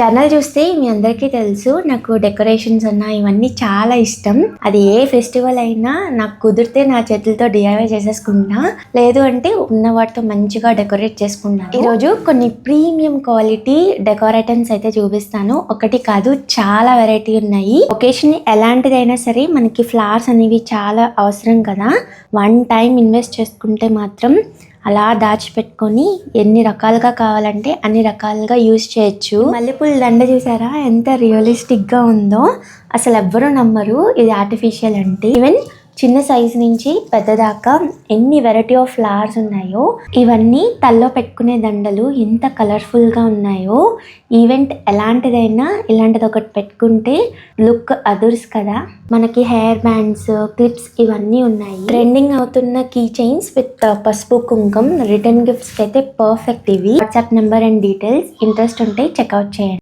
Channel చూస్తే మీ అందరికీ తెలుసు నాకు డెకరేషన్స్ అన్నా ఇవన్నీ చాలా ఇష్టం. అది ఏ ఫెస్టివల్ అయినా నాకు కుదిరితే నా చేతులతో DIY చేసేసుకుంటా, లేదు అంటే ఉన్న వాటితో మంచిగా డెకరేట్ చేసుకుంటాను. ఈరోజు కొన్ని ప్రీమియం క్వాలిటీ డెకోర్ ఐటమ్స్ అయితే చూపిస్తాను. ఒకటి కాదు, చాలా వెరైటీ ఉన్నాయి. ఒకేషన్ ఎలాంటిదైనా సరే మనకి ఫ్లవర్స్ అనేవి చాలా అవసరం కదా. వన్ టైం ఇన్వెస్ట్ చేసుకుంటే మాత్రం అలా దాచిపెట్టుకొని ఎన్ని రకాలుగా కావాలంటే అన్ని రకాలుగా యూజ్ చేయొచ్చు. మల్లెపూల దండ చూసారా ఎంత రియలిస్టిక్ గా ఉందో, అసలు ఎవ్వరూ నమ్మరు ఇది ఆర్టిఫిషియల్ అంటే. ఈవెన్ చిన్న సైజు నుంచి పెద్ద దాకా ఎన్ని వెరైటీ ఆఫ్ ఫ్లవర్స్ ఉన్నాయో. ఇవన్నీ తల్లో పెట్టుకునే దండలు ఎంత కలర్ఫుల్ గా ఉన్నాయో. ఈవెంట్ ఎలాంటిదైనా ఇలాంటిది ఒకటి పెట్టుకుంటే లుక్ అదుర్స్ కదా. మనకి హెయిర్ బ్యాండ్స్, క్లిప్స్ ఇవన్నీ ఉన్నాయి. ట్రెండింగ్ అవుతున్న కీ చైన్స్ విత్ పసుపు కుంకుమ రిటర్న్ గిఫ్ట్స్ అయితే పర్ఫెక్ట్ ఇవి. WhatsApp number and details interest ఉంటే చెక్అవుట్ చేయండి.